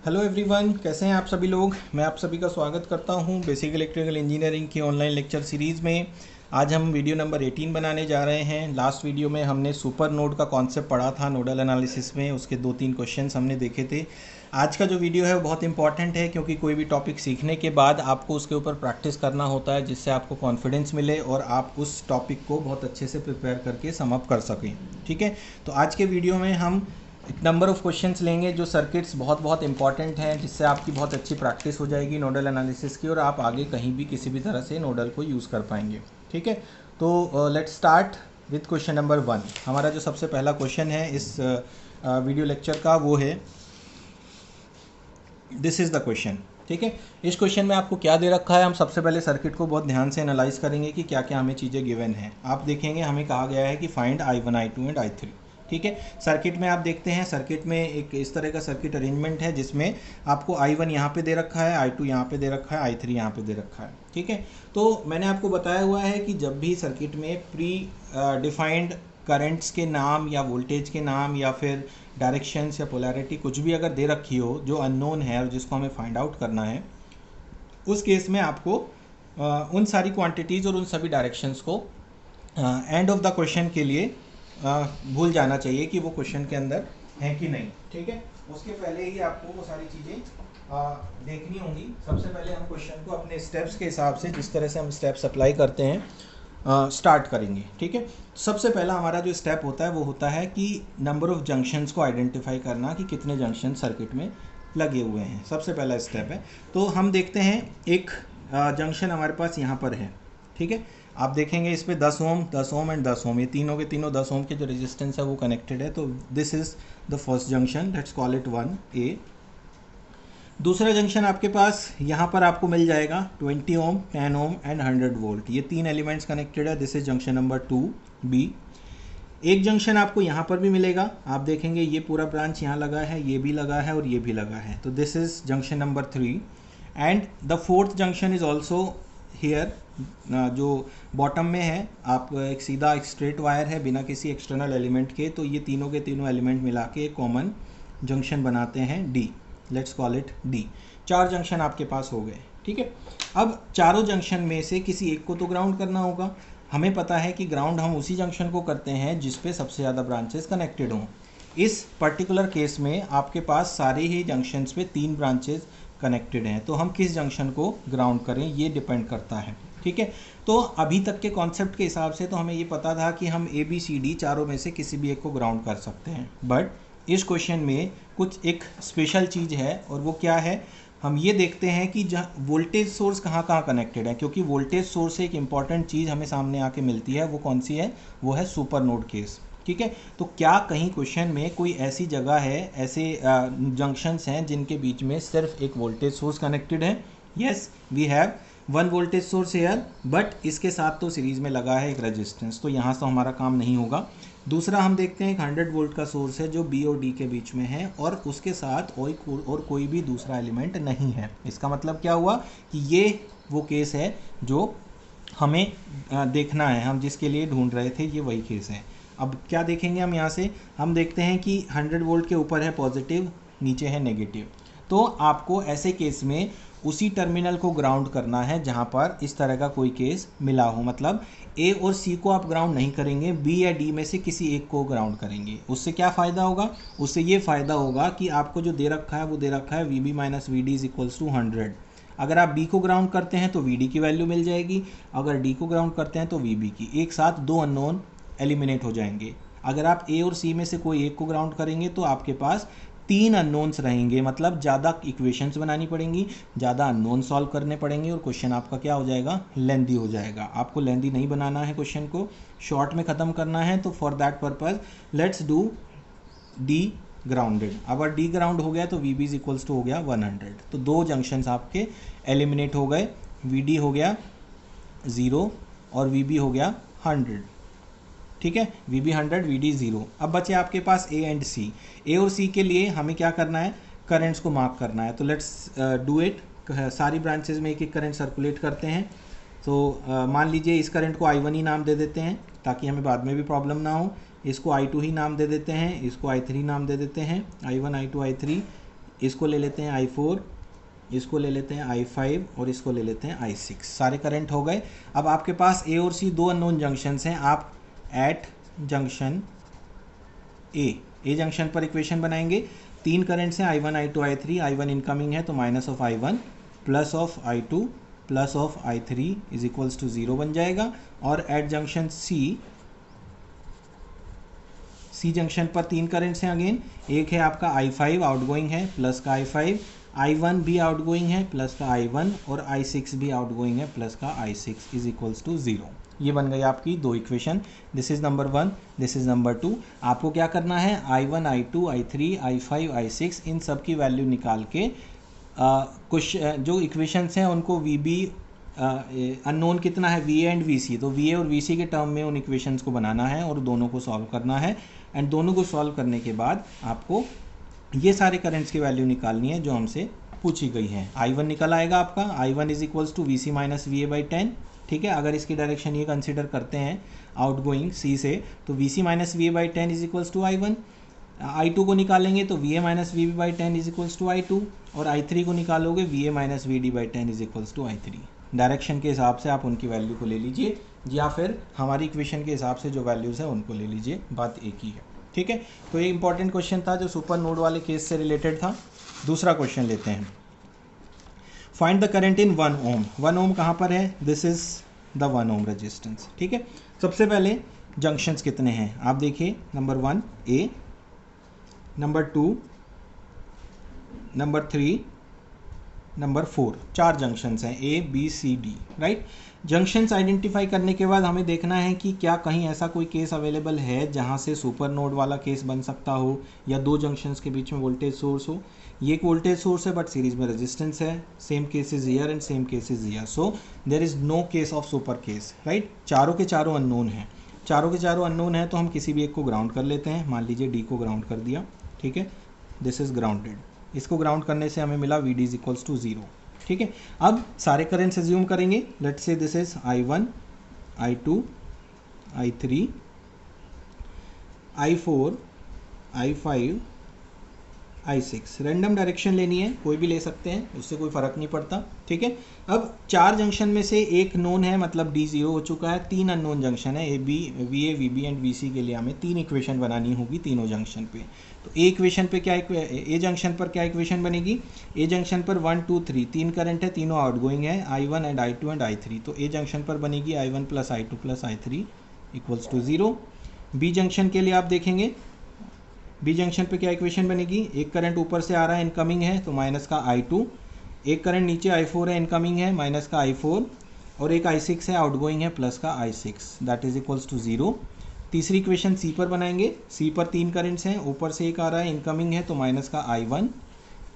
Hello everyone, कैसे हैं आप सभी लोग। मैं आप सभी का स्वागत करता हूं बेसिक इलेक्ट्रिकल इंजीनियरिंग की ऑनलाइन लेक्चर सीरीज़ में। आज हम वीडियो नंबर 18 बनाने जा रहे हैं। लास्ट वीडियो में हमने सुपर नोड का कॉन्सेप्ट पढ़ा था नोडल एनालिसिस में, उसके 2-3 क्वेश्चंस हमने देखे थे। आज का जो वीडियो है वो बहुत इंपॉर्टेंट है, क्योंकि कोई भी टॉपिक सीखने के बाद आपको उसके ऊपर प्रैक्टिस करना होता है, जिससे आपको कॉन्फिडेंस मिले और आप उस टॉपिक को बहुत अच्छे से प्रिपेयर करके सम अप कर सकें। ठीक है, तो आज के वीडियो में हम एक नंबर ऑफ़ क्वेश्चंस लेंगे जो सर्किट्स बहुत इंपॉर्टेंट हैं, जिससे आपकी बहुत अच्छी प्रैक्टिस हो जाएगी नोडल एनालिसिस की, और आप आगे कहीं भी किसी भी तरह से नोडल को यूज़ कर पाएंगे। ठीक है, तो let's start with question number 1। हमारा जो सबसे पहला क्वेश्चन है इस वीडियो लेक्चर का वो है, दिस इज़ द क्वेश्चन। ठीक है, इस क्वेश्चन में आपको क्या दे रखा है। हम सबसे पहले सर्किट को बहुत ध्यान से एनालाइज करेंगे कि क्या क्या हमें चीज़ें गिवन हैं। आप देखेंगे हमें कहा गया है कि find I1 I2 and I3। ठीक है, सर्किट में आप देखते हैं, सर्किट में एक इस तरह का सर्किट अरेंजमेंट है जिसमें आपको I1 यहाँ पे दे रखा है, I2 यहाँ पे दे रखा है, I3 यहाँ पे दे रखा है। ठीक है, तो मैंने आपको बताया हुआ है कि जब भी सर्किट में प्री डिफाइंड करंट्स के नाम या वोल्टेज के नाम या फिर डायरेक्शंस या पोलैरिटी कुछ भी अगर दे रखी हो जो अननोन है और जिसको हमें फाइंड आउट करना है, उस केस में आपको उन सारी क्वांटिटीज़ और उन सभी डायरेक्शंस को एंड ऑफ द क्वेश्चन के लिए भूल जाना चाहिए कि वो क्वेश्चन के अंदर है कि नहीं। ठीक है, उसके पहले ही आपको वो सारी चीज़ें देखनी होंगी। सबसे पहले हम क्वेश्चन को अपने स्टेप्स के हिसाब से, जिस तरह से हम स्टेप्स अप्लाई करते हैं, स्टार्ट करेंगे। ठीक है, सबसे पहला हमारा जो स्टेप होता है वो होता है कि नंबर ऑफ़ जंक्शंस को आइडेंटिफाई करना, कि कितने जंक्शन सर्किट में लगे हुए हैं। सबसे पहला स्टेप है। तो हम देखते हैं एक जंक्शन हमारे पास यहाँ पर है। ठीक है, आप देखेंगे इस पे 10 ओम, 10 ओम एंड 10 ओम, ये तीनों के तीनों 10 ओम के जो रेजिस्टेंस है वो कनेक्टेड है। तो this is the first junction, let's call it 1A। दूसरा जंक्शन आपके पास यहाँ पर आपको मिल जाएगा 20 ओम, 10 ओम एंड 100 वोल्ट, ये 3 एलिमेंट्स कनेक्टेड है। This is junction number 2B। एक जंक्शन आपको यहाँ पर भी मिलेगा, आप देखेंगे ये पूरा ब्रांच यहाँ लगा है, ये भी लगा है और ये भी लगा है। तो this is junction number 3 and the fourth junction is also here, जो बॉटम में है। आप एक सीधा एक स्ट्रेट वायर है बिना किसी एक्सटर्नल एलिमेंट के, तो ये तीनों के तीनों एलिमेंट मिला के एक कॉमन जंक्शन बनाते हैं D। Let's call it D। 4 junction आपके पास हो गए। ठीक है, अब चारों जंक्शन में से किसी एक को तो ग्राउंड करना होगा। हमें पता है कि ग्राउंड हम उसी जंक्शन को करते हैं जिस पे सबसे ज़्यादा ब्रांचेस कनेक्टेड हों। इस पर्टिकुलर केस में आपके पास सारे ही जंक्शंस पे 3 ब्रांचेस कनेक्टेड हैं, तो हम किस जंक्शन को ग्राउंड करें ये डिपेंड करता है। ठीक है, तो अभी तक के कॉन्सेप्ट के हिसाब से तो हमें ये पता था कि हम ABCD चारों में से किसी भी एक को ग्राउंड कर सकते हैं, बट इस क्वेश्चन में कुछ एक स्पेशल चीज़ है, और वो क्या है, हम ये देखते हैं कि जहाँ वोल्टेज सोर्स कहाँ कहाँ कनेक्टेड है। क्योंकि वोल्टेज सोर्स से एक इंपॉर्टेंट चीज़ हमें सामने आके मिलती है, वो कौन सी है, वो है सुपर नोड केस। ठीक है, तो क्या कहीं क्वेश्चन में कोई ऐसी जगह है, ऐसे जंक्शंस हैं जिनके बीच में सिर्फ एक वोल्टेज सोर्स कनेक्टेड है। Yes, we have 1 voltage source here, but इसके साथ तो सीरीज़ में लगा है एक रेजिस्टेंस, तो यहाँ से हमारा काम नहीं होगा। दूसरा हम देखते हैं एक 100 वोल्ट का सोर्स है जो B और D के बीच में है, और उसके साथ और कोई भी दूसरा एलिमेंट नहीं है। इसका मतलब क्या हुआ कि ये वो केस है जो हमें देखना है, हम जिसके लिए ढूंढ रहे थे, ये वही केस है। अब क्या देखेंगे हम यहाँ से, हम देखते हैं कि 100 वोल्ट के ऊपर है पॉजिटिव, नीचे है नेगेटिव। तो आपको ऐसे केस में उसी टर्मिनल को ग्राउंड करना है जहाँ पर इस तरह का कोई केस मिला हो। मतलब A और C को आप ग्राउंड नहीं करेंगे, B या D में से किसी एक को ग्राउंड करेंगे। उससे क्या फ़ायदा होगा, उससे ये फ़ायदा होगा कि आपको जो दे रखा है वो दे रखा है VB minus VD is equals to 100। अगर आप B को ग्राउंड करते हैं तो VD की वैल्यू मिल जाएगी, अगर D को ग्राउंड करते हैं तो VB की। एक साथ 2 अननोन एलिमिनेट हो जाएंगे। अगर आप A और C में से कोई एक को ग्राउंड करेंगे तो आपके पास 3 अननोन्स रहेंगे, मतलब ज़्यादा इक्वेशंस बनानी पड़ेंगी, ज़्यादा अननोन सॉल्व करने पड़ेंगे, और क्वेश्चन आपका क्या हो जाएगा, लेंदी हो जाएगा। आपको लेंदी नहीं बनाना है, क्वेश्चन को शॉर्ट में ख़त्म करना है। तो for that purpose let's do D grounded. अगर D ग्राउंड हो गया तो VB इज इक्वल्स टू हो गया 100। तो 2 जंक्शंस आपके एलिमिनेट हो गए, VD हो गया 0 और VB हो गया 100। ठीक है, VB 100, VD 0। अब बचे आपके पास A एंड C। A और C के लिए हमें क्या करना है, करंट्स को मार्क करना है। तो लेट्स डू इट। सारी ब्रांचेज में एक एक करंट सर्कुलेट करते हैं। तो मान लीजिए इस करंट को I1 ही नाम दे देते हैं ताकि हमें बाद में भी प्रॉब्लम ना हो। इसको I2 ही नाम दे देते हैं, इसको I3 नाम दे देते हैं, I1 I2 I3। इसको ले लेते हैं I4, इसको ले लेते हैं I5 और इसको ले लेते हैं I6। सारे करंट हो गए। अब आपके पास A और C दो अननोन जंक्शंस हैं। आप एट जंक्शन ए जंक्शन पर इक्वेशन बनाएंगे। तीन करंट्स हैं I1 I2 I3। I1 incoming है तो minus of I1 plus of I2 plus of I3 is equals to 0 बन जाएगा। और एट जंक्शन सी जंक्शन पर तीन करंट्स हैं अगेन। एक है आपका I5 आउटगोइंग है प्लस का I5, I1 भी आउटगोइंग है प्लस का I1 और I6 भी आउटगोइंग है प्लस का I6 इज इक्वल्स टू 0। ये बन गई आपकी दो equation. This is number 1, this is number 2। आपको क्या करना है, I1 I2 I3 I5 I6 इन सब की वैल्यू निकाल के कुछ जो इक्वेशंस हैं उनको VB अननोन कितना है VA एंड VC, तो VA और VC के टर्म में उन इक्वेशंस को बनाना है और दोनों को सॉल्व करना है। एंड दोनों को सॉल्व करने के बाद आपको ये सारे करंट्स की वैल्यू निकालनी है जो हमसे पूछी गई है। I1 निकल आएगा आपका, I1 is equals to VC minus VA by 10। ठीक है, अगर इसकी डायरेक्शन ये कंसिडर करते हैं आउटगोइंग C से तो VC minus VA by 10 is equals to I1। I2 को निकालेंगे तो VA minus VB by 10 is equals to I2 और I3 को निकालोगे VA minus VD by 10 is equals to I3। Direction के हिसाब से आप उनकी वैल्यू को ले लीजिए या फिर हमारी इक्वेशन के हिसाब से जो वैल्यूज़ है उनको ले लीजिए, बात एक ही है। ठीक है, तो ये इंपॉर्टेंट क्वेश्चन था जो सुपर नोड वाले केस से रिलेटेड था। दूसरा क्वेश्चन लेते हैं, फाइंड द करंट इन 1 ओम। 1 ओम कहाँ पर है, this is the 1 ohm resistance. ठीक है, सबसे पहले जंक्शंस कितने हैं आप देखिए, number 1 A, number 2, number 3, number 4, 4 junctions हैं A B C D, right. Junctions identify करने के बाद हमें देखना है कि क्या कहीं ऐसा कोई केस अवेलेबल है जहां से सुपर नोड वाला केस बन सकता हो या दो जंक्शंस के बीच में वोल्टेज सोर्स हो। ये एक वोल्टेज सोर्स है बट सीरीज में रेजिस्टेंस है, same case is here and same case is here, so there is no case of super case, right. चारों के चारों अननोन हैं, चारों के चारों अननोन है तो हम किसी भी एक को ग्राउंड कर लेते हैं। मान लीजिए D को ग्राउंड कर दिया, ठीक है, दिस इज ग्राउंडेड। इसको ग्राउंड करने से हमें मिला VD इज इक्वल्स टू 0। ठीक है, अब सारे करंट्स एज्यूम करेंगे। Let's say this is I1 I2 I3 I4 I5 I6। Random direction लेनी है, कोई भी ले सकते हैं, उससे कोई फ़र्क नहीं पड़ता। ठीक है, अब चार जंक्शन में से एक नोन है मतलब D 0 हो चुका है। तीन अननोन जंक्शन है AB VA VB and VC के लिए हमें तीन इक्वेशन बनानी होगी तीनों जंक्शन पे। तो A इक्वेशन पे क्या A जंक्शन पर क्या इक्वेशन बनेगी, A जंक्शन पर 1 2 3 तीन करंट है, तीनों आउटगोइंग है I1 and I2 and I3। तो A जंक्शन पर बनेगी I1 plus I2 plus I3 equals to 0। B junction के लिए आप देखेंगे B जंक्शन पे क्या इक्वेशन बनेगी, एक करंट ऊपर से आ रहा है इनकमिंग है तो माइनस का I2, एक करंट नीचे I4 है इनकमिंग है माइनस का I4 और एक I6 है आउटगोइंग है प्लस का I6, that is equals to 0। तीसरी इक्वेशन C पर बनाएंगे। C पर तीन करंट्स हैं, ऊपर से एक आ रहा है इनकमिंग है तो माइनस का I1,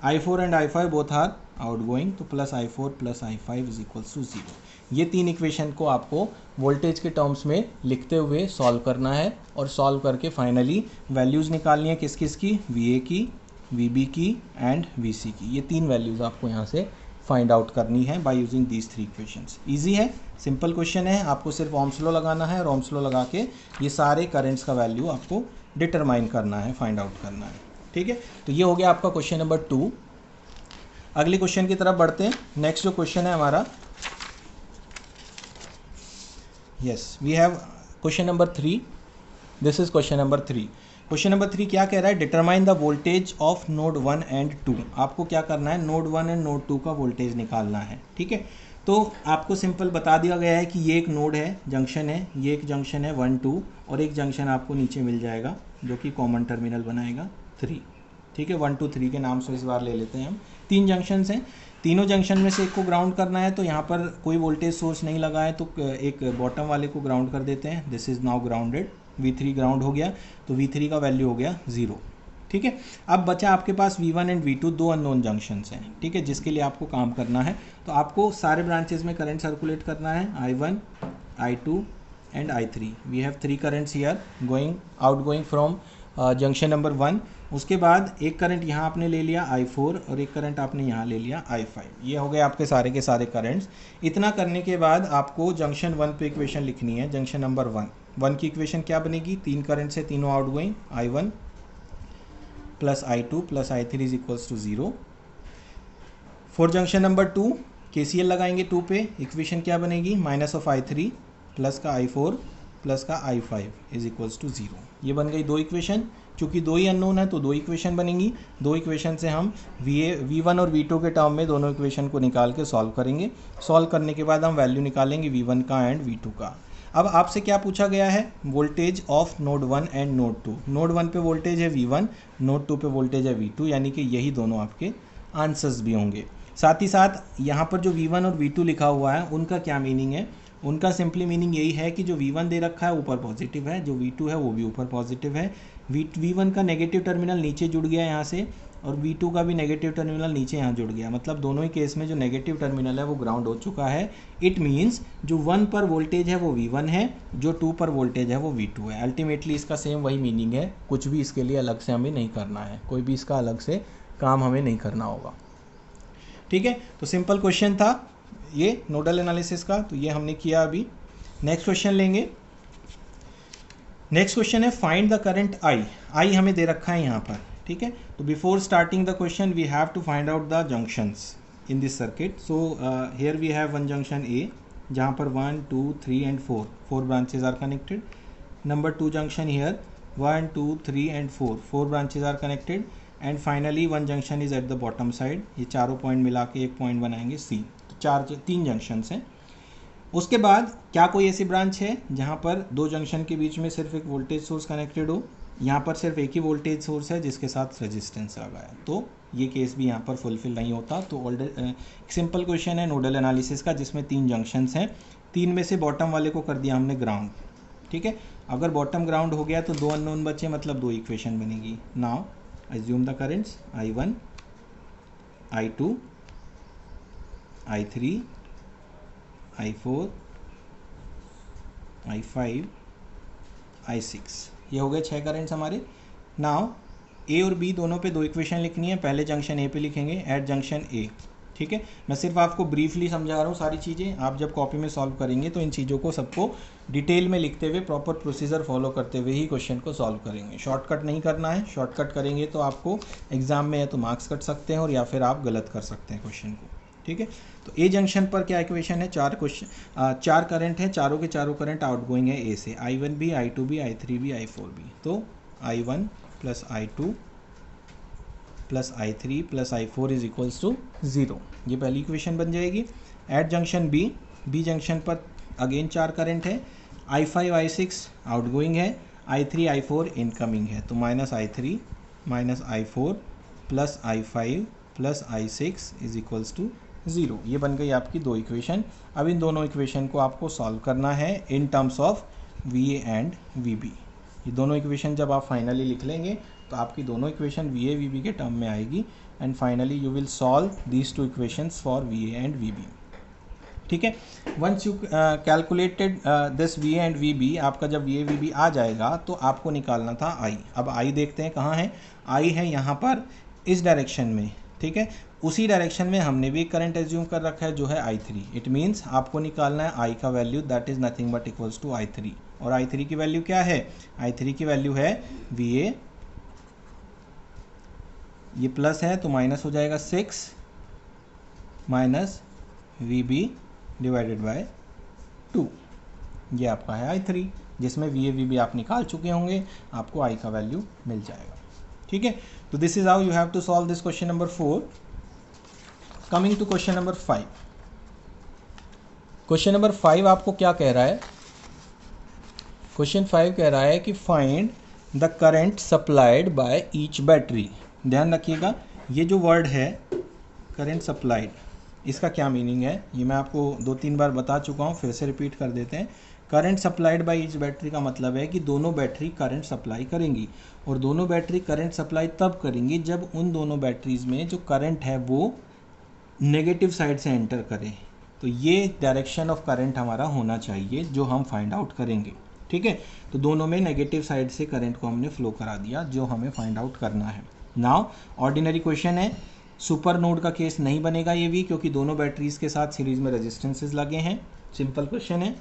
I4 and I5 both are outgoing तो plus I4 plus I5 is equals to 0। ये तीन इक्वेशन को आपको वोल्टेज के टर्म्स में लिखते हुए सॉल्व करना है और सॉल्व करके फाइनली वैल्यूज़ निकालनी है किस किस की, VA की, VB की एंड VC की। ये तीन वैल्यूज़ आपको यहाँ से फाइंड आउट करनी है by using these three equations. Easy है, सिंपल क्वेश्चन है, आपको सिर्फ ओम्स लॉ लगाना है और ओम्स लॉ लगा के ये सारे करेंट्स का वैल्यू आपको डिटरमाइन करना है, फाइंड आउट करना है। ठीक है, तो ये हो गया आपका क्वेश्चन नंबर 2। अगले क्वेश्चन की तरफ बढ़ते हैं। नेक्स्ट जो क्वेश्चन है हमारा, yes we have question number 3, this is question number 3। Question number 3 क्या कह रहा है, determine the voltage of node 1 and 2। आपको क्या करना है, नोड 1 एंड नोड 2 का वोल्टेज निकालना है। ठीक है, तो आपको सिंपल बता दिया गया है कि ये एक नोड है, जंक्शन है, ये एक जंक्शन है 1 2 और एक जंक्शन आपको नीचे मिल जाएगा जो कि कॉमन टर्मिनल बनाएगा 3। ठीक है, 1 2 3 के नाम से इस बार ले लेते हैं हम। तीन जंक्शंस हैं, तीनों जंक्शन में से एक को ग्राउंड करना है तो यहाँ पर कोई वोल्टेज सोर्स नहीं लगा है तो एक बॉटम वाले को ग्राउंड कर देते हैं। This is now grounded, V3 ground हो गया तो V3 का वैल्यू हो गया 0। ठीक है, अब बचा आपके पास V1 एंड V2 दो अननोन जंक्शंस हैं। ठीक है, जिसके लिए आपको काम करना है, तो आपको सारे ब्रांचेस में करंट सर्कुलेट करना है, I1 I2 and I3। We have 3 currents here going out going from junction number 1। उसके बाद एक करंट यहाँ आपने ले लिया I4 और एक करंट आपने यहाँ ले लिया I5। ये हो गए आपके सारे के सारे करंट्स। इतना करने के बाद आपको जंक्शन 1 पे इक्वेशन लिखनी है, जंक्शन नंबर 1 की इक्वेशन क्या बनेगी, तीन करंट से तीनों outgoing I1 plus I2 plus I3 is equals to 0। For junction number 2 KCL लगाएंगे 2 पे, इक्वेशन क्या बनेगी, माइनस ऑफ I3 प्लस का I4 प्लस का I5 इज इक्वल्स टू 0। ये बन गई दो इक्वेशन। चूँकि दो ही अननोन है तो दो इक्वेशन बनेंगी। दो इक्वेशन से हम V1 और V2 के टर्म में दोनों इक्वेशन को निकाल के सॉल्व करेंगे। सॉल्व करने के बाद हम वैल्यू निकालेंगे V1 का एंड V2 का। अब आपसे क्या पूछा गया है, voltage of node 1 and node 2। Node 1 पे वोल्टेज है V1, नोड 2 पे वोल्टेज है V2, यानी कि यही दोनों आपके आंसर्स भी होंगे। साथ ही साथ यहाँ पर जो V1 और V2 लिखा हुआ है उनका क्या मीनिंग है, उनका सिंपली मीनिंग यही है कि जो V1 दे रखा है ऊपर पॉजिटिव है, जो V2 है वो भी ऊपर पॉजिटिव है। V1 का नेगेटिव टर्मिनल नीचे जुड़ गया यहाँ से और V2 का भी नेगेटिव टर्मिनल नीचे यहाँ जुड़ गया, मतलब दोनों ही केस में जो नेगेटिव टर्मिनल है वो ग्राउंड हो चुका है। इट मीन्स जो 1 पर वोल्टेज है वो V1 है, जो 2 पर वोल्टेज है वो V2 है। अल्टीमेटली इसका सेम वही मीनिंग है, कुछ भी इसके लिए अलग से हमें नहीं करना है, कोई भी इसका अलग से काम हमें नहीं करना होगा। ठीक है, तो सिंपल क्वेश्चन था ये नोडल एनालिसिस का, तो ये हमने किया। अभी नेक्स्ट क्वेश्चन लेंगे। नेक्स्ट क्वेश्चन है फाइंड द करंट आई हमें दे रखा है यहाँ पर। ठीक है, तो before starting the question we have to find out the junctions in this circuit. So here we have one junction A जहाँ पर 1 2 3 and 4 branches are connected. Number 2 junction here 1 2 3 and 4 branches are connected and finally one junction is at the bottom side. ये चारों point मिला के एक point बनाएंगे सी। तो तीन जंक्शंस हैं। उसके बाद क्या कोई ऐसी ब्रांच है जहाँ पर दो जंक्शन के बीच में सिर्फ एक वोल्टेज सोर्स कनेक्टेड हो, यहाँ पर सिर्फ एक ही वोल्टेज सोर्स है जिसके साथ रेजिस्टेंस लगा है, तो ये केस भी यहाँ पर फुलफिल नहीं होता। तो एक सिंपल क्वेश्चन है नोडल एनालिसिस का जिसमें तीन जंक्शंस हैं, तीन में से बॉटम वाले को कर दिया हमने ग्राउंड। ठीक है, अगर बॉटम ग्राउंड हो गया तो दो अननोन बचे, मतलब दो इक्वेशन बनेगी। Now assume the currents I1 I2 I3 I4 I5 I6, ये हो गए 6 करंट्स हमारे। नाउ ए और बी दोनों पे दो इक्वेशन लिखनी है। पहले जंक्शन ए पे लिखेंगे एट जंक्शन ए। ठीक है, मैं सिर्फ आपको ब्रीफली समझा रहा हूँ सारी चीज़ें, आप जब कॉपी में सॉल्व करेंगे तो इन चीज़ों को सबको डिटेल में लिखते हुए प्रॉपर प्रोसीजर फॉलो करते हुए ही क्वेश्चन को सॉल्व करेंगे। शॉर्टकट नहीं करना है, शॉर्टकट करेंगे तो आपको एग्जाम में या तो मार्क्स कट सकते हैं और या फिर आप गलत कर सकते हैं क्वेश्चन को। ठीक है, तो ए जंक्शन पर क्या इक्वेशन है, चार करंट है, चारों के चारों करंट आउटगोइंग है ए से, I1 भी I2 भी I3 भी I4 भी। तो I1 plus I2 plus I3 plus I4 is equals to 0, ये पहली इक्वेशन बन जाएगी। एट जंक्शन बी जंक्शन पर अगेन चार करंट है, I5 I6 आउटगोइंग है, I3 I4 इनकमिंग है। तो minus I3 minus I4 plus I5 plus I6 is equals to 0, ये बन गई आपकी दो इक्वेशन। अब इन दोनों इक्वेशन को आपको सॉल्व करना है in terms of VA and VB। ये दोनों इक्वेशन जब आप फाइनली लिख लेंगे तो आपकी दोनों इक्वेशन VA VB के टर्म में आएगी and finally you will solve these two equations for VA and VB। ठीक है, once you calculated this VA and VB, आपका जब VA VB आ जाएगा तो आपको निकालना था I। अब I देखते हैं कहाँ है, I है यहाँ पर इस डायरेक्शन में। ठीक है, उसी डायरेक्शन में हमने भी करंट एज्यूम कर रखा है जो है I3। इट मीन्स आपको निकालना है I का value, that is nothing but equals to I3। और I3 की वैल्यू क्या है, I3 की वैल्यू है VA, ये प्लस है तो माइनस हो जाएगा 6 माइनस VB डिवाइडेड बाय 2, ये आपका है I3 जिसमें VA VB आप निकाल चुके होंगे, आपको I का वैल्यू मिल जाएगा। ठीक है, तो this is how you have to solve this question number 4। Coming to question number 5। Question number 5 आपको क्या कह रहा है, क्वेश्चन 5 कह रहा है कि find the current supplied by each battery. ध्यान रखिएगा, ये जो वर्ड है करंट सप्लाइड, इसका क्या मीनिंग है ये मैं आपको 2-3 बार बता चुका हूँ, फिर से रिपीट कर देते हैं। Current supplied by each battery का मतलब है कि दोनों बैटरी करंट सप्लाई करेंगी, और दोनों बैटरी करंट सप्लाई तब करेंगी जब उन दोनों बैटरीज में जो करंट है वो नेगेटिव साइड से एंटर करे। तो ये डायरेक्शन ऑफ करंट हमारा होना चाहिए जो हम फाइंड आउट करेंगे। ठीक है, तो दोनों में नेगेटिव साइड से करंट को हमने फ्लो करा दिया जो हमें फाइंड आउट करना है। नाउ ऑर्डिनरी क्वेश्चन है, सुपर नोड का केस नहीं बनेगा ये भी, क्योंकि दोनों बैटरीज के साथ सीरीज में रेजिस्टेंसेस लगे हैं। सिंपल क्वेश्चन है,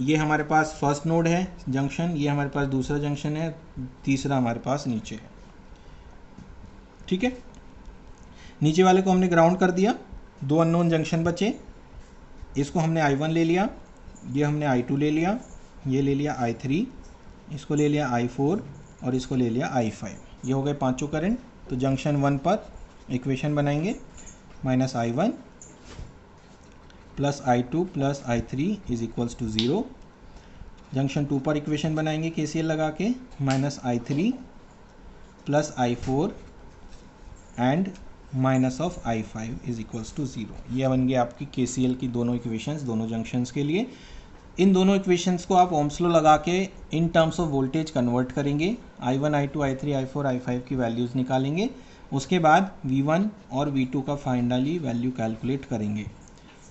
ये हमारे पास फर्स्ट नोड है जंक्शन, ये हमारे पास दूसरा जंक्शन है, तीसरा हमारे पास नीचे है। ठीक है, नीचे वाले को हमने ग्राउंड कर दिया, दो अननोन जंक्शन बचे, इसको हमने I1 ले लिया, ये हमने I2 ले लिया, ये ले लिया I3, इसको ले लिया I4 और इसको ले लिया I5। ये हो गए पांचों करंट। तो जंक्शन 1 पर इक्वेशन बनाएंगे, -I1 + I2 + I3 = 0। जंक्शन 2 पर इक्वेशन बनाएंगे KCL लगा के, -I3 + I4 एंड -I5 = 0। ये बन गया आपकी KCL की दोनों इक्वेशंस दोनों जंक्शंस के लिए। इन दोनों इक्वेशंस को आप ओम्स लॉ लगा के in terms of voltage convert करेंगे, I1 I2 I3 I4 I5 की वैल्यूज़ निकालेंगे, उसके बाद V1 और V2 का फाइनली वैल्यू कैलकुलेट करेंगे।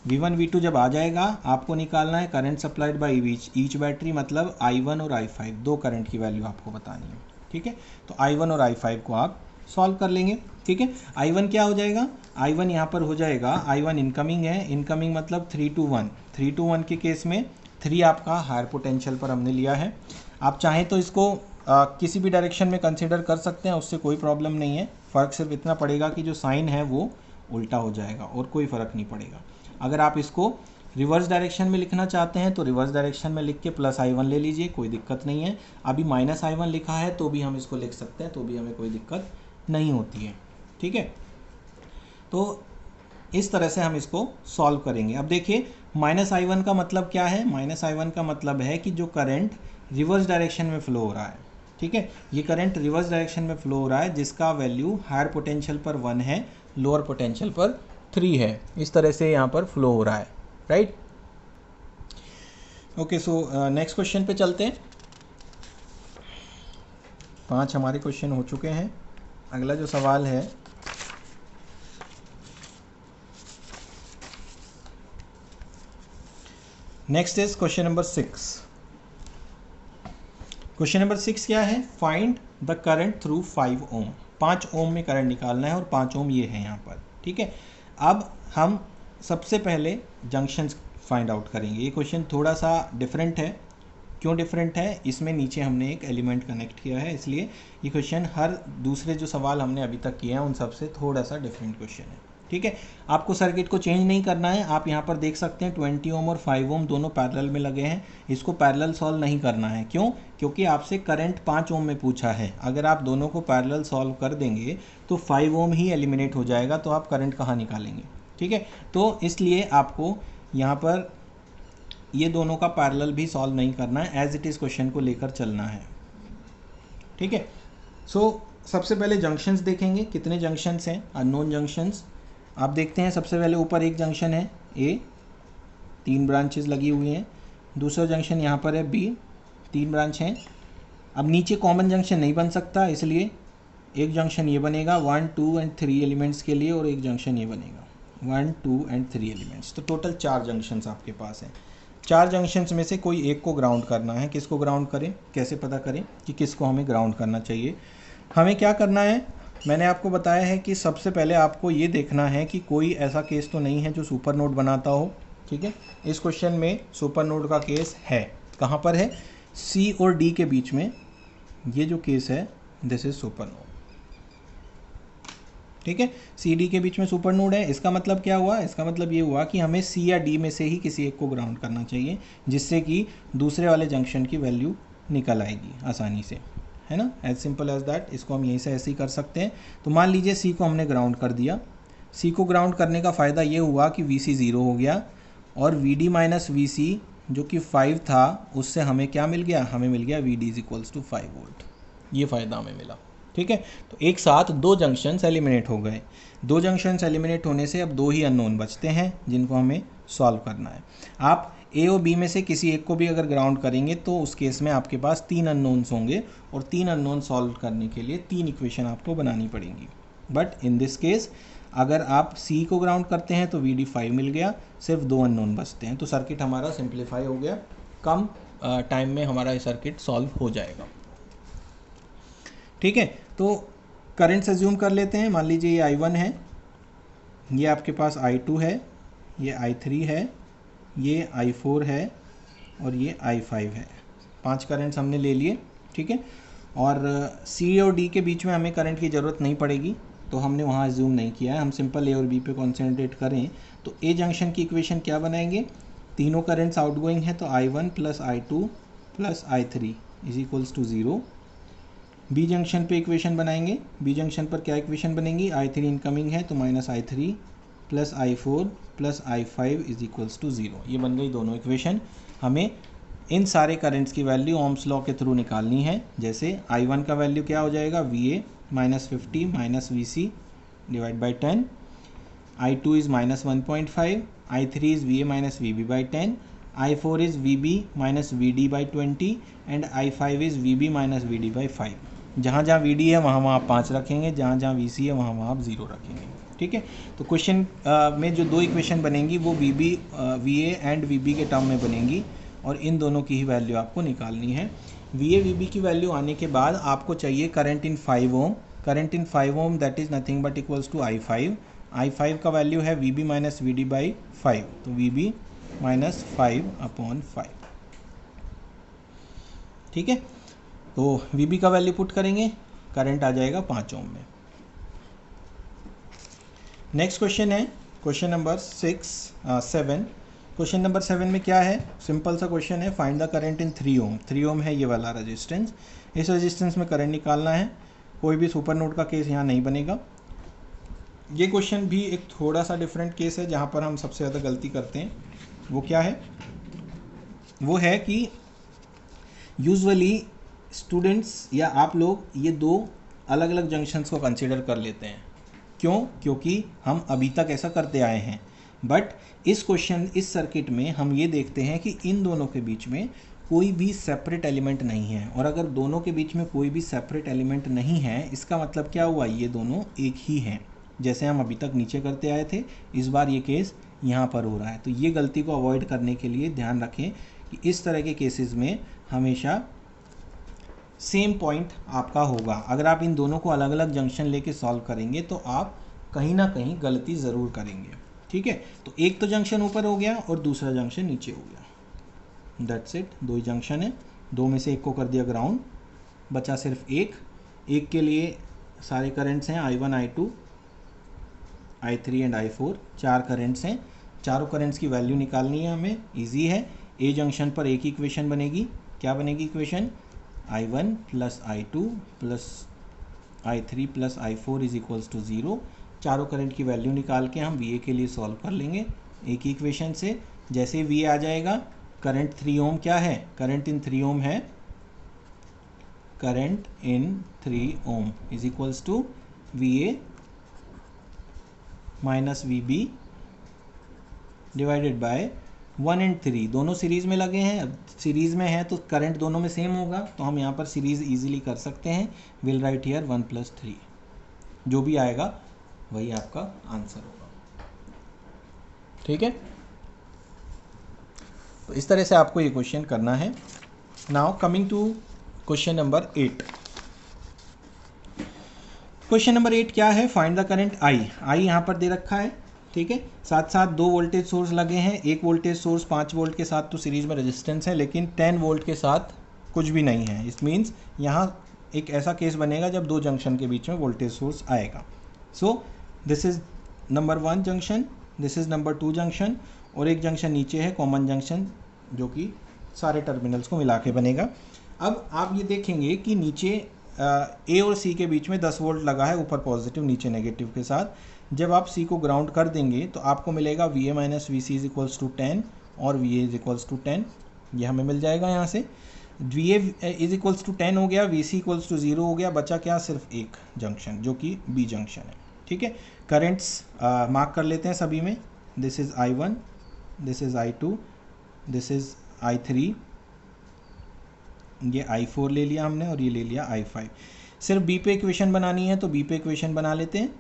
V1 V2 जब आ जाएगा, आपको निकालना है current supplied by each battery, मतलब I1 और I5 दो करंट की वैल्यू आपको बतानी है। ठीक है, तो I1 और I5 को आप सॉल्व कर लेंगे। ठीक है, I1 क्या हो जाएगा, I1 यहाँ पर हो जाएगा, I1 इनकमिंग है, इनकमिंग मतलब 3 to 1, 3 to 1 के केस में 3 आपका हायर पोटेंशियल पर हमने लिया है। आप चाहें तो इसको किसी भी डायरेक्शन में कंसिडर कर सकते हैं, उससे कोई प्रॉब्लम नहीं है। फ़र्क सिर्फ इतना पड़ेगा कि जो साइन है वो उल्टा हो जाएगा और कोई फ़र्क नहीं पड़ेगा। अगर आप इसको रिवर्स डायरेक्शन में लिखना चाहते हैं तो रिवर्स डायरेक्शन में लिख के +I1 ले लीजिए, कोई दिक्कत नहीं है। अभी -I1 लिखा है तो भी हम इसको लिख सकते हैं, तो भी हमें कोई दिक्कत नहीं होती है। ठीक है, तो इस तरह से हम इसको सॉल्व करेंगे। अब देखिए -I1 का मतलब क्या है, -I1 का मतलब है कि जो करंट रिवर्स डायरेक्शन में फ़्लो हो रहा है। ठीक है, ये करंट रिवर्स डायरेक्शन में फ़्लो हो रहा है जिसका वैल्यू हायर पोटेंशियल पर 1 है, लोअर पोटेंशियल पर 3 है। इस तरह से यहाँ पर फ्लो हो रहा है, right. Okay, so next question पे चलते हैं। 5 हमारे क्वेश्चन हो चुके हैं। अगला जो सवाल है, next is question number 6। Question number 6 क्या है, फाइंड द करंट थ्रू 5 ओम। 5 ओम में करंट निकालना है और 5 ओम ये है यहाँ पर। ठीक है, अब हम सबसे पहले जंक्शंस फाइंड आउट करेंगे। ये क्वेश्चन थोड़ा सा डिफरेंट है। क्यों डिफरेंट है, इसमें नीचे हमने एक एलिमेंट कनेक्ट किया है, इसलिए ये क्वेश्चन हर दूसरे जो सवाल हमने अभी तक किए हैं उन सबसे थोड़ा सा डिफरेंट क्वेश्चन है। ठीक है, आपको सर्किट को चेंज नहीं करना है। आप यहाँ पर देख सकते हैं 20 ओम और 5 ओम दोनों पैरेलल में लगे हैं। इसको पैरेलल सॉल्व नहीं करना है। क्यों, क्योंकि आपसे करंट 5 ओम में पूछा है। अगर आप दोनों को पैरेलल सॉल्व कर देंगे तो 5 ओम ही एलिमिनेट हो जाएगा, तो आप करंट कहाँ निकालेंगे। ठीक है, तो इसलिए आपको यहाँ पर ये दोनों का पैरेलल भी सॉल्व नहीं करना है, एज इट इज़ क्वेश्चन को लेकर चलना है। ठीक है, सो सबसे पहले जंक्शंस देखेंगे, कितने जंक्शंस हैं, अननोन जंक्शंस। आप देखते हैं सबसे पहले ऊपर एक जंक्शन है A, 3 ब्रांचेस लगी हुई हैं। दूसरा जंक्शन यहाँ पर है B, 3 ब्रांच हैं। अब नीचे कॉमन जंक्शन नहीं बन सकता, इसलिए एक जंक्शन ये बनेगा 1, 2 एंड 3 एलिमेंट्स के लिए, और एक जंक्शन ये बनेगा 1, 2 एंड 3 एलिमेंट्स। तो टोटल 4 जंक्शंस आपके पास हैं। 4 जंक्शंस में से कोई एक को ग्राउंड करना है। किसको ग्राउंड करें, कैसे पता करें कि किसको हमें ग्राउंड करना चाहिए। हमें क्या करना है, मैंने आपको बताया है कि सबसे पहले आपको ये देखना है कि कोई ऐसा केस तो नहीं है जो सुपर नोड बनाता हो। ठीक है, इस क्वेश्चन में सुपर नोड का केस है। कहाँ पर है, C और D के बीच में ये जो केस है, दिस इज सुपर नोड। ठीक है, C D के बीच में सुपर नोड है। इसका मतलब क्या हुआ, इसका मतलब ये हुआ कि हमें C या D में से ही किसी एक को ग्राउंड करना चाहिए, जिससे कि दूसरे वाले जंक्शन की वैल्यू निकल आएगी आसानी से, है ना। As simple as that. इसको हम यहीं से ऐसे ही कर सकते हैं। तो मान लीजिए C को हमने ग्राउंड कर दिया। C को ग्राउंड करने का फ़ायदा ये हुआ कि VC 0 हो गया, और VD माइनस VC जो कि 5 था, उससे हमें क्या मिल गया, हमें मिल गया VD = 5 वोल्ट। ये फ़ायदा हमें मिला। ठीक है, तो एक साथ 2 जंक्शंस एलिमिनेट हो गए। 2 जंक्शंस एलिमिनेट होने से अब 2 ही अननोन बचते हैं जिनको हमें सॉल्व करना है। आप A और B में से किसी एक को भी अगर ग्राउंड करेंगे तो उस केस में आपके पास 3 अननोन्स होंगे, और 3 अननोन सॉल्व करने के लिए 3 इक्वेशन आपको बनानी पड़ेंगी। बट इन दिस केस अगर आप C को ग्राउंड करते हैं तो VD 5 मिल गया, सिर्फ 2 अननोन बचते हैं। तो सर्किट हमारा सिंप्लीफाई हो गया, कम टाइम में हमारा ये सर्किट सॉल्व हो जाएगा। ठीक है, तो करंट एज्यूम कर लेते हैं। मान लीजिए ये I1 है, ये आपके पास I2 है, ये I3 है, ये I4 है, और ये I5 है। 5 करंट्स हमने ले लिए। ठीक है, और C और D के बीच में हमें करंट की ज़रूरत नहीं पड़ेगी, तो हमने वहाँ एज्यूम नहीं किया है, हम सिंपल ए और बी पे कॉन्सेंट्रेट करें तो ए जंक्शन की इक्वेशन क्या बनाएंगे, तीनों करंट्स आउटगोइंग है तो I1 plus I2 plus I3 is equals to 0। B junction पे इक्वेशन बनाएंगे, बी जंक्शन पर क्या इक्वेशन बनेगी, I3 इनकमिंग है तो minus I3 plus I4 plus I5 is equals to 0। ये बन गई दोनों इक्वेशन। हमें इन सारे करंट्स की वैल्यू ओम्स लॉ के थ्रू निकालनी है। जैसे I1 का वैल्यू क्या हो जाएगा, VA minus 50 minus VC divide by 10, I2 is minus 1.5, I3 is VA minus VB by 10, I4 is VB minus VD by 20 and I5 is VB minus VD by 5। जहाँ जहाँ VD है वहाँ वहाँ आप 5 रखेंगे, जहाँ जहाँ VC है वहाँ वहाँ आप 0 रखेंगे। ठीक है, तो क्वेश्चन में जो दो इक्वेशन बनेंगी वो VA एंड VB के टर्म में बनेंगी और इन दोनों की ही वैल्यू आपको निकालनी है। VA VB की वैल्यू आने के बाद आपको चाहिए current in 5 ohm, current in 5 ohm that is nothing but equals to I5 का वैल्यू है VB माइनस VD बाई 5, तो VB माइनस 5/5। ठीक है, तो VB का वैल्यू पुट करेंगे, करंट आ जाएगा 5 ओम में। नेक्स्ट क्वेश्चन है क्वेश्चन नंबर 7। क्वेश्चन नंबर 7 में क्या है, सिंपल सा क्वेश्चन है, find the current in 3 Om. 3 ohm है ये वाला रेजिस्टेंस, इस रेजिस्टेंस में करंट निकालना है। कोई भी सुपर नोड का केस यहाँ नहीं बनेगा। ये क्वेश्चन भी एक थोड़ा सा डिफरेंट केस है जहाँ पर हम सबसे ज़्यादा गलती करते हैं। वो क्या है, वो है कि यूजुअली स्टूडेंट्स या आप लोग ये दो अलग अलग जंक्शंस को कंसिडर कर लेते हैं। क्यों, क्योंकि हम अभी तक ऐसा करते आए हैं। बट इस सर्किट में हम ये देखते हैं कि इन दोनों के बीच में कोई भी सेपरेट एलिमेंट नहीं है, और अगर दोनों के बीच में कोई भी सेपरेट एलिमेंट नहीं है इसका मतलब क्या हुआ, ये दोनों एक ही हैं। जैसे हम अभी तक नीचे करते आए थे, इस बार ये केस यहाँ पर हो रहा है। तो ये गलती को अवॉइड करने के लिए ध्यान रखें कि इस तरह के केसेस में हमेशा सेम पॉइंट आपका होगा। अगर आप इन दोनों को अलग अलग जंक्शन लेके सॉल्व करेंगे तो आप कहीं ना कहीं गलती ज़रूर करेंगे। ठीक है, तो एक तो जंक्शन ऊपर हो गया और दूसरा जंक्शन नीचे हो गया, दैट्स इट। दो ही जंक्शन है, दो में से एक को कर दिया ग्राउंड, बचा सिर्फ एक के लिए सारे करंट्स हैं I1 I2 I3 and I4, 4 currents हैं। चारों करंट्स की वैल्यू निकालनी है हमें, इजी है। ए जंक्शन पर एक ही इक्वेशन बनेगी, क्या बनेगी equation, I1 plus I2 plus I3 plus I4 is equals to 0। चारों करंट की वैल्यू निकाल के हम VA के लिए सॉल्व कर लेंगे एक ही इक्वेशन से। जैसे VA आ जाएगा, करंट 3 ओम क्या है, करंट इन 3 ओम है, current in 3 ohm is equals to VA minus VB divided by 1 and 3। दोनों सीरीज़ में लगे हैं, अब सीरीज़ में है तो करंट दोनों में सेम होगा, तो हम यहाँ पर सीरीज़ इजीली कर सकते हैं। विल राइट हियर 1 + 3, जो भी आएगा वही आपका आंसर होगा। ठीक है, तो इस तरह से आपको ये क्वेश्चन करना है। Now coming to question number 8। Question number 8 क्या है, फाइंड द करंट I यहाँ पर दे रखा है। ठीक है, साथ साथ दो वोल्टेज सोर्स लगे हैं, एक वोल्टेज सोर्स 5 वोल्ट के साथ तो सीरीज में रेजिस्टेंस है, लेकिन 10 वोल्ट के साथ कुछ भी नहीं है। इस मीन्स यहाँ एक ऐसा केस बनेगा जब दो जंक्शन के बीच में वोल्टेज सोर्स आएगा। सो this is number 1 junction, this is number 2 junction, और एक जंक्शन नीचे है कॉमन जंक्शन जो कि सारे टर्मिनल्स को मिला के बनेगा। अब आप ये देखेंगे कि नीचे ए और सी के बीच में 10 वोल्ट लगा है, ऊपर पॉजिटिव नीचे नेगेटिव के साथ। जब आप सी को ग्राउंड कर देंगे तो आपको मिलेगा VA minus VC is equals to 10 और VA इज इक्वल्स टू 10, ये हमें मिल जाएगा यहाँ से। VA इज इक्वल्स टू 10 हो गया, VC इक्वल्स टू 0 हो गया, बचा क्या, सिर्फ एक जंक्शन जो कि B जंक्शन है। ठीक है, करंट्स मार्क कर लेते हैं सभी में, this is I1, this is I2, this is I3, ये I4 ले लिया हमने और ये ले लिया I5। सिर्फ B पे इक्वेशन बनानी है तो B पे इक्वेशन बना लेते हैं।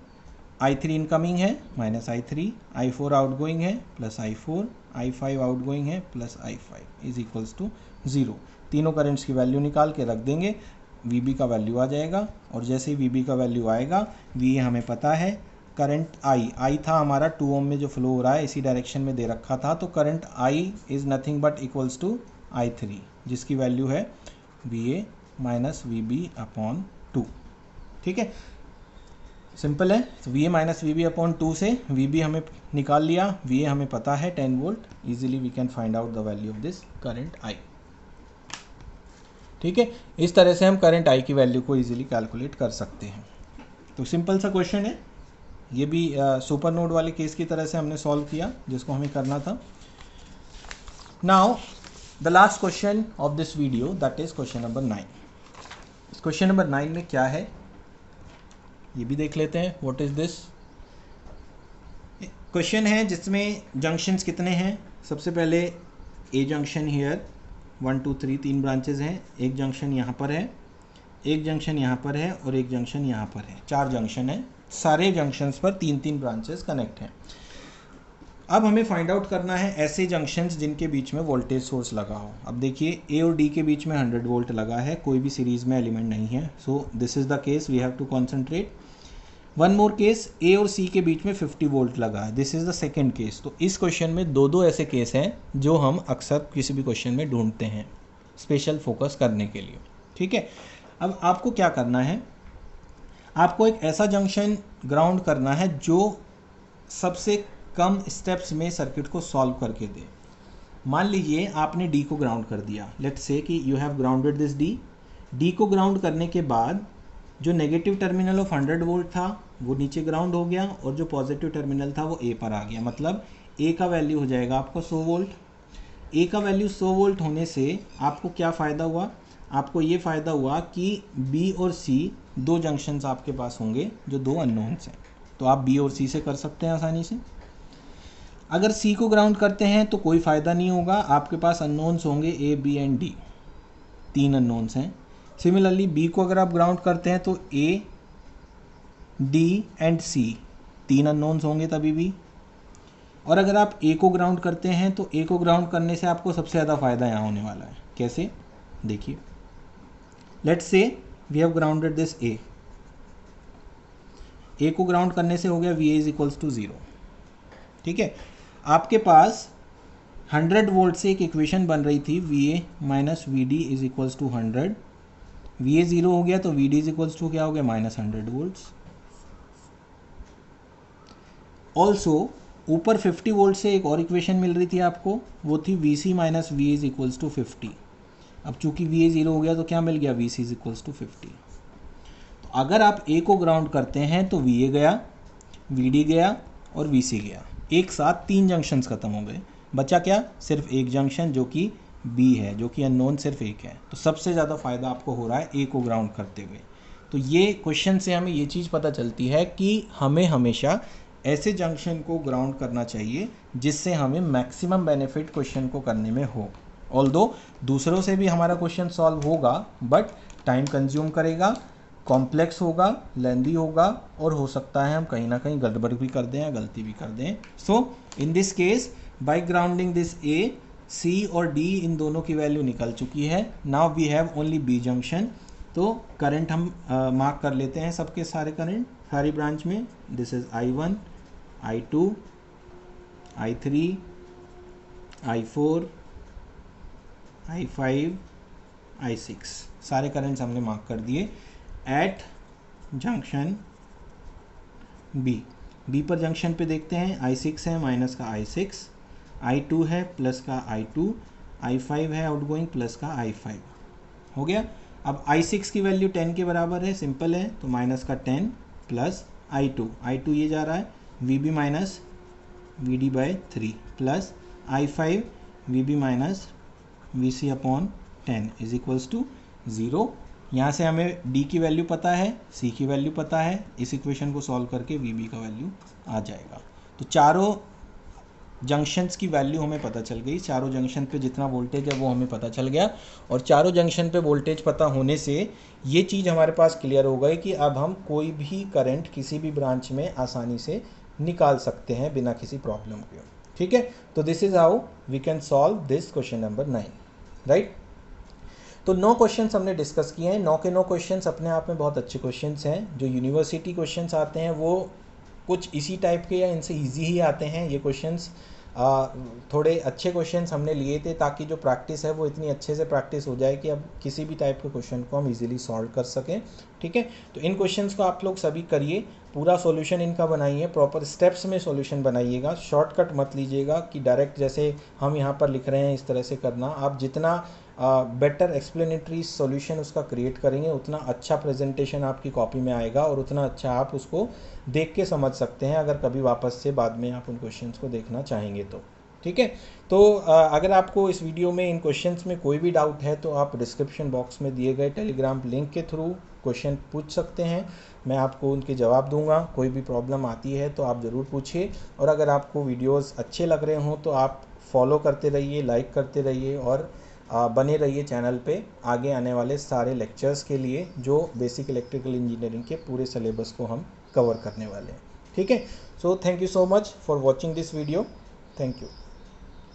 I3 इनकमिंग है माइनस I3, I4 आउटगोइंग है प्लस I4, I5 आउटगोइंग है plus I5 is equals to 0। तीनों करंट्स की वैल्यू निकाल के रख देंगे, VB का वैल्यू आ जाएगा, और जैसे ही VB का वैल्यू आएगा, VA हमें पता है, करंट I था हमारा 2 ओम में जो फ्लो हो रहा है इसी डायरेक्शन में दे रखा था, तो current I is nothing but equals to I3 जिसकी वैल्यू है VA माइनस VB/2। ठीक है, सिंपल है। तो V A minus V B upon 2 से वी बी हमें निकाल लिया, वी ए हमें पता है 10 volt, easily we can find out the value of this current I. ठीक है, इस तरह से हम करंट आई की वैल्यू को इजीली कैलकुलेट कर सकते हैं। तो सिंपल सा क्वेश्चन है, ये भी सुपर नोड वाले केस की तरह से हमने सॉल्व किया जिसको हमें करना था। Now the last question of this video, that is question number 9। इस क्वेश्चन नंबर 9 में क्या है ये भी देख लेते हैं। व्हाट इज दिस क्वेश्चन है जिसमें जंक्शंस कितने हैं। सबसे पहले ए जंक्शन हियर 1 2 3 3 ब्रांचेज हैं। एक जंक्शन यहाँ पर है, एक जंक्शन यहाँ पर है और एक जंक्शन यहाँ पर है। 4 जंक्शन है, सारे जंक्शंस पर 3-3 ब्रांचेस कनेक्ट हैं। अब हमें फाइंड आउट करना है ऐसे जंक्शंस जिनके बीच में वोल्टेज सोर्स लगा हो। अब देखिए ए और डी के बीच में 100 वोल्ट लगा है, कोई भी सीरीज में एलिमेंट नहीं है। So this is the case, we have to concentrate. One more case, A और सी के बीच में 50 वोल्ट लगा है, this is the second case. तो इस क्वेश्चन में दो ऐसे केस हैं जो हम अक्सर किसी भी क्वेश्चन में ढूंढते हैं स्पेशल फोकस करने के लिए। ठीक है, अब आपको क्या करना है, आपको एक ऐसा जंक्शन ग्राउंड करना है जो सबसे कम स्टेप्स में सर्किट को सॉल्व करके दे। मान लीजिए आपने डी को ग्राउंड कर दिया, लेट्स से कि you have grounded this D. D को ग्राउंड करने के बाद जो नेगेटिव टर्मिनल ऑफ 100 वोल्ट था वो नीचे ग्राउंड हो गया और जो पॉजिटिव टर्मिनल था वो ए पर आ गया। मतलब ए का वैल्यू हो जाएगा आपको 100 वोल्ट। ए का वैल्यू 100 वोल्ट होने से आपको क्या फ़ायदा हुआ, आपको ये फ़ायदा हुआ कि बी और सी 2 जंक्शंस आपके पास होंगे जो 2 अननोन्स हैं। तो आप बी और सी से कर सकते हैं आसानी से। अगर सी को ग्राउंड करते हैं तो कोई फ़ायदा नहीं होगा, आपके पास अननोन्स होंगे A B and D, 3 unknowns हैं। सिमिलरली बी को अगर आप ग्राउंड करते हैं तो A D and C 3 unknowns होंगे तभी भी। और अगर आप ए को ग्राउंड करते हैं तो ए को ग्राउंड करने से आपको सबसे ज़्यादा फ़ायदा यहाँ होने वाला है। कैसे, देखिए, let's say we have grounded this A को ग्राउंड करने से हो गया V A is equals to 0। ठीक है, आपके पास 100 वोल्ट से एक इक्वेशन बन रही थी, V A minus V D is equals to 100। V A 0 हो गया तो V D is equals to क्या हो गया, -100 वोल्ट्स। ऑल्सो ऊपर 50 वोल्ट से एक और इक्वेशन मिल रही थी आपको, वो थी V C minus V is equals to 50। अब चूंकि वी ए 0 हो गया तो क्या मिल गया, V C is equals to 50। तो अगर आप ए को ग्राउंड करते हैं तो वी ए गया, वी डी गया और वी सी गया, एक साथ 3 जंक्शंस खत्म हो गए। बचा क्या, सिर्फ एक जंक्शन जो कि बी है, जो कि अननोन सिर्फ एक है। तो सबसे ज़्यादा फ़ायदा आपको हो रहा है ए को ग्राउंड करते हुए। तो ये क्वेश्चन से हमें ये चीज़ पता चलती है कि हमें हमेशा ऐसे जंक्शन को ग्राउंड करना चाहिए जिससे हमें मैक्सिमम बेनिफिट क्वेश्चन को करने में हो। ऑल्दो दूसरों से भी हमारा क्वेश्चन सॉल्व होगा बट टाइम कंज्यूम करेगा, कॉम्प्लेक्स होगा, लेंदी होगा और हो सकता है हम कहीं ना कहीं गड़बड़ भी कर दें या गलती भी कर दें। So in this case by grounding this A, C और डी इन दोनों की वैल्यू निकल चुकी है। Now we have only B junction. तो करंट हम मार्क कर लेते हैं, सबके सारे करंट सारी ब्रांच में। This is I1, I2, I3, I4, I5, I6 सारे करंट्स हमने मार्क कर दिए एट जंक्शन बी। बी पर जंक्शन पे देखते हैं, I6 है माइनस का I6, I2 है प्लस का I2, I5 है आउटगोइंग प्लस का I5। हो गया। अब I6 की वैल्यू 10 के बराबर है, सिंपल है, तो माइनस का 10 प्लस I2 ये जा रहा है VB minus VD by 3 plus I5 VB minus VC upon 10 is equals to 0। यहाँ से हमें D की वैल्यू पता है, C की वैल्यू पता है, इस इक्वेशन को सॉल्व करके VB का वैल्यू आ जाएगा। तो चारों जंक्शंस की वैल्यू हमें पता चल गई, चारों जंक्शन पे जितना वोल्टेज है वो हमें पता चल गया। और चारों जंक्शन पे वोल्टेज पता होने से ये चीज़ हमारे पास क्लियर हो गई कि अब हम कोई भी करंट किसी भी ब्रांच में आसानी से निकाल सकते हैं बिना किसी प्रॉब्लम के। ठीक है, तो this is how we can solve this question number 9, right. तो 9 क्वेश्चंस हमने डिस्कस किए हैं। 9 के 9 क्वेश्चंस अपने आप में बहुत अच्छे क्वेश्चंस हैं। जो यूनिवर्सिटी क्वेश्चंस आते हैं वो कुछ इसी टाइप के या इनसे इजी ही आते हैं ये क्वेश्चंस। थोड़े अच्छे क्वेश्चंस हमने लिए थे ताकि जो प्रैक्टिस है वो इतनी अच्छे से प्रैक्टिस हो जाए कि अब किसी भी टाइप के क्वेश्चन को हम इजीली सॉल्व कर सकें। ठीक है, तो इन क्वेश्चंस को आप लोग सभी करिए, पूरा सॉल्यूशन इनका बनाइए, प्रॉपर स्टेप्स में सॉल्यूशन बनाइएगा, शॉर्टकट मत लीजिएगा कि डायरेक्ट जैसे हम यहाँ पर लिख रहे हैं इस तरह से करना। आप जितना बेटर एक्सप्लेनेटरी सॉल्यूशन उसका क्रिएट करेंगे उतना अच्छा प्रेजेंटेशन आपकी कॉपी में आएगा और उतना अच्छा आप उसको देख के समझ सकते हैं अगर कभी वापस से बाद में आप उन क्वेश्चंस को देखना चाहेंगे तो। ठीक है, तो अगर आपको इस वीडियो में इन क्वेश्चंस में कोई भी डाउट है तो आप डिस्क्रिप्शन बॉक्स में दिए गए टेलीग्राम लिंक के थ्रू क्वेश्चन पूछ सकते हैं, मैं आपको उनके जवाब दूंगा। कोई भी प्रॉब्लम आती है तो आप ज़रूर पूछिए, और अगर आपको वीडियोस अच्छे लग रहे हों तो आप फॉलो करते रहिए, लाइक करते रहिए और बने रहिए चैनल पे आगे आने वाले सारे लेक्चर्स के लिए जो बेसिक इलेक्ट्रिकल इंजीनियरिंग के पूरे सिलेबस को हम कवर करने वाले हैं। ठीक है, so thank you so much for watching this video, thank you.